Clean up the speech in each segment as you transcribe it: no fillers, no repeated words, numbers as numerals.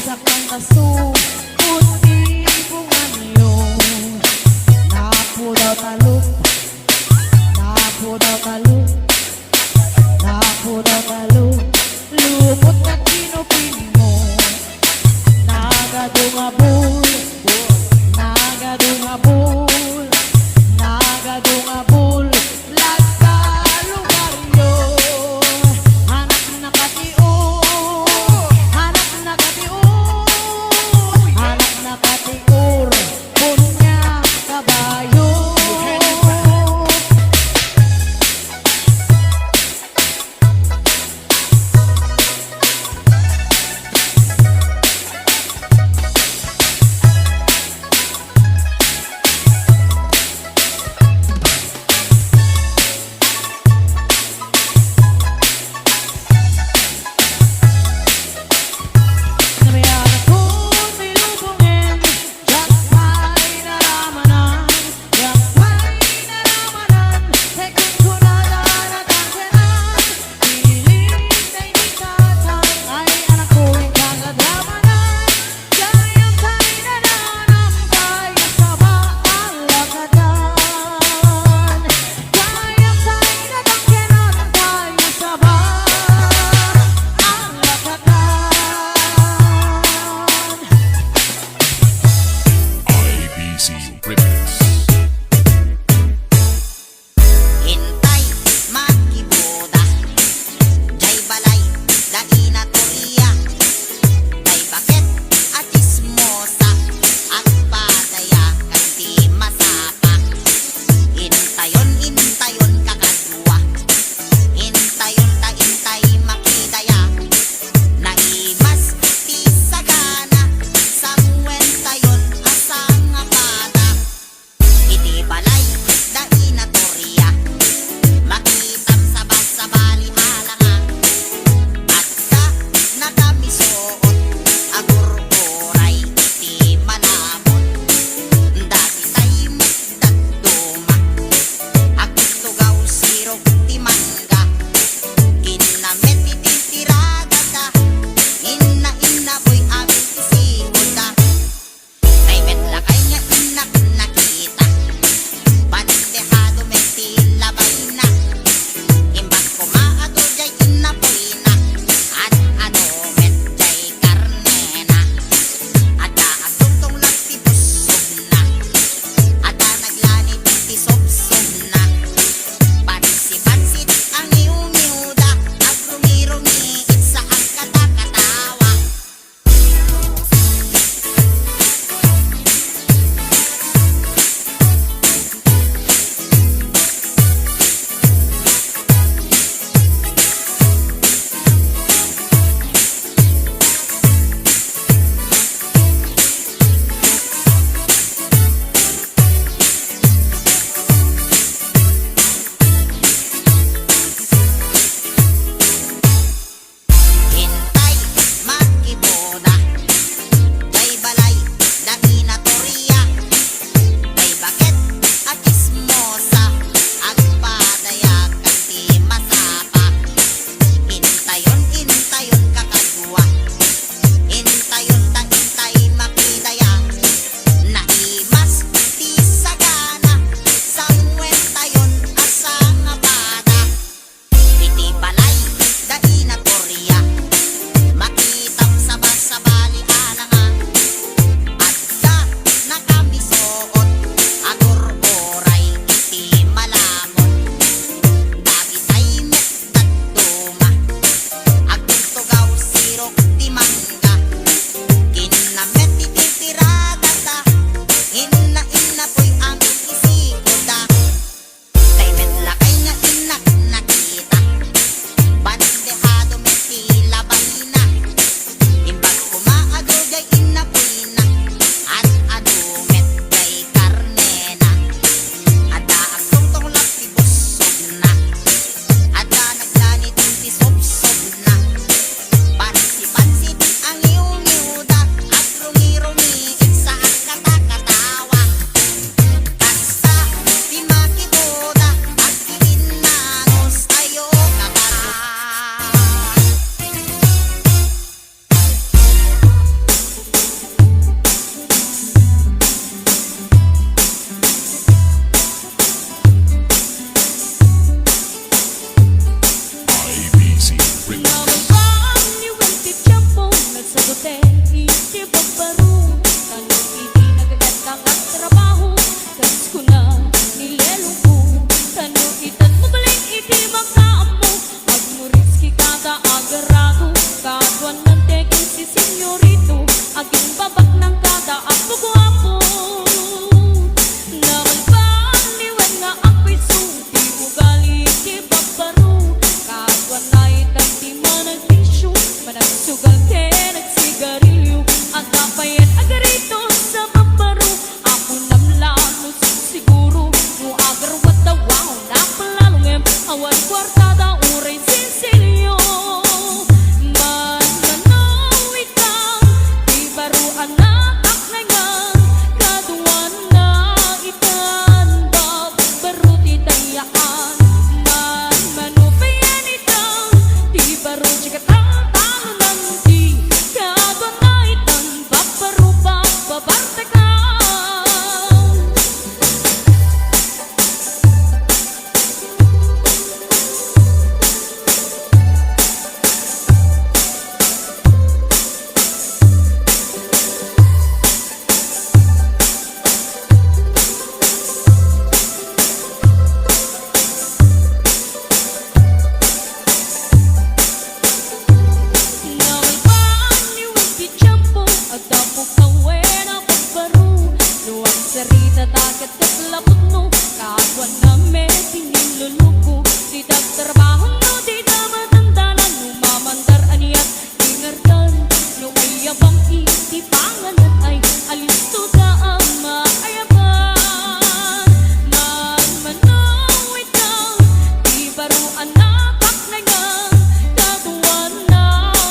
sa kantaso, puti bungan niyo. Napo daw taluk, napo daw taluk, napo daw taluk. Lumot na kinupin mo, nagadungabul, nagadungabul, nagadungabul. Lagka lugar yo, hanap na katiur, hanap na katiur, hanap na katiur, punya kabayo. peking si senyorito, aging babak ng kada apo guwapo. Nakalpaniwan nga ako'y suti, ugali di babaro. Kaswan na'y tayo di managlisyo, managsugal ke nagsigarilyo. Ang tapayan agarito sa babaro, ako namlano siguro. No agarwat daw ako napalalungem, awan kwartada uray sinsilyo. Man manawit kang di baro anak na nga, kaduan na itan bab baro di dayaan. Man manupayan itang di baro chikatang talo ng di, kaduan na itan bab baro babartakan. Sarita takot at lapot no, kaagwan na may piniluluko. Di dagtrabaho no, di damatandanan, numamandar aniyat, ingartan. No ayabang itipanganan ay alisto da ama ayaban. Man manawit kang di baro anapak na nga, kaduan na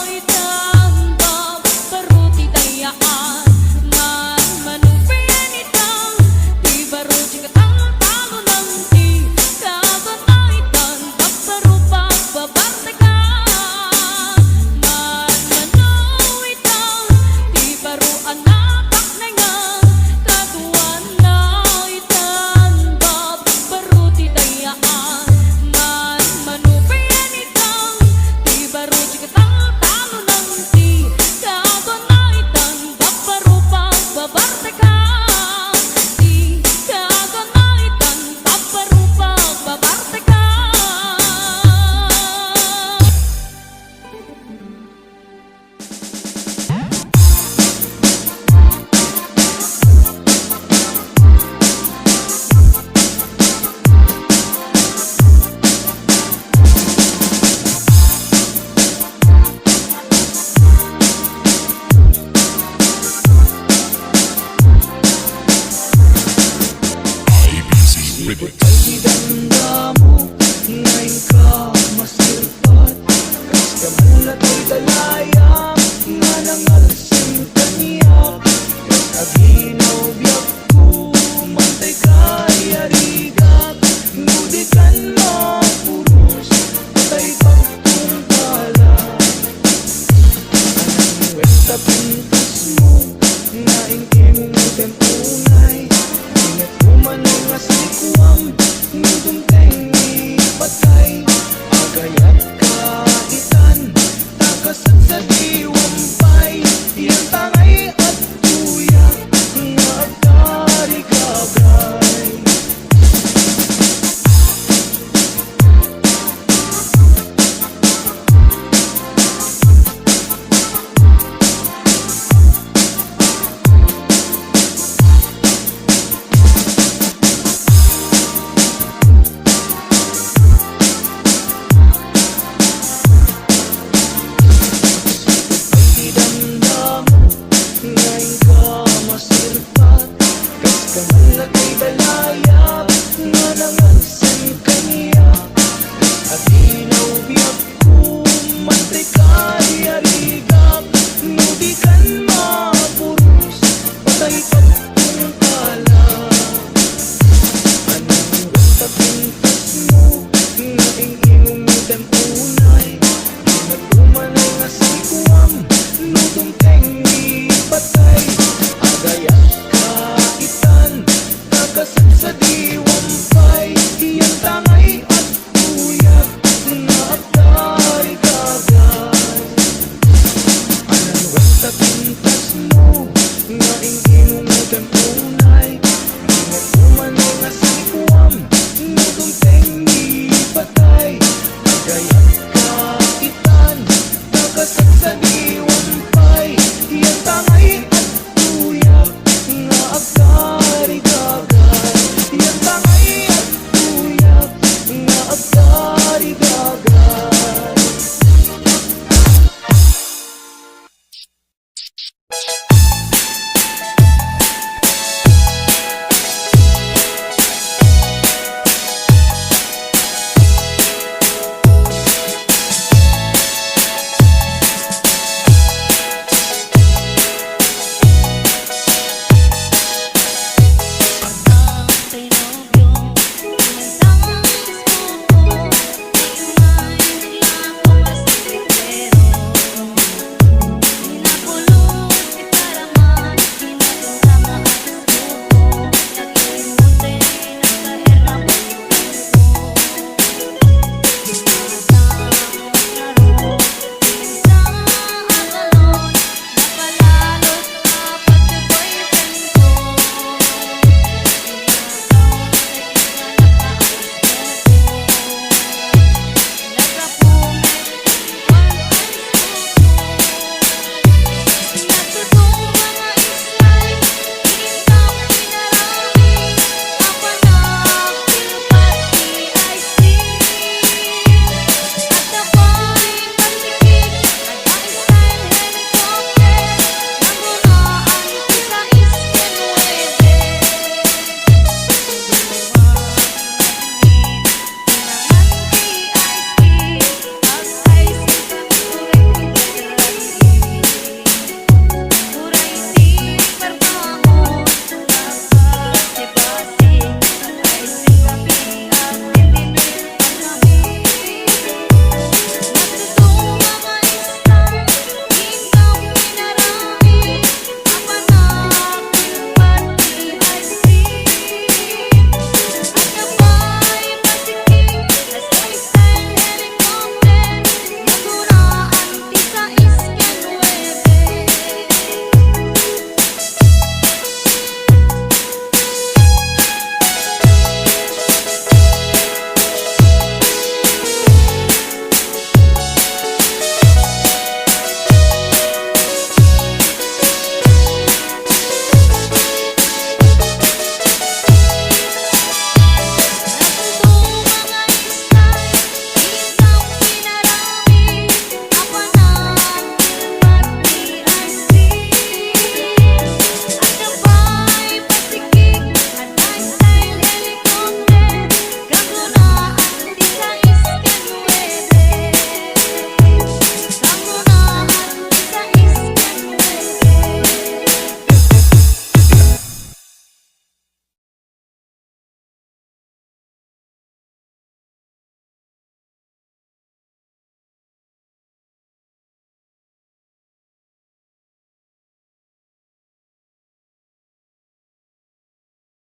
itang bab baro di dayaan. Man manupayan itang di baro chikatang talo ng di, kaduan na itang bab baro babartakan. Man manawit kang di baro anapak na nga, kaduan na itang bab baro di dayaan. Man manupayan itang di baro chikatang talo ng di, kaduan na itang bab baro babartakan. Di kaduan na itang bab baro babartakan. Ganda mo, ngayon ka mas sirpat. Kas kamulat ay dalayang, nga nangalsin kaniyak. Kas aginaw biyak ko, mantay kay arigak. Nudikan mapuros, patay pagtungkala. Anang wet sa pintas mo, nga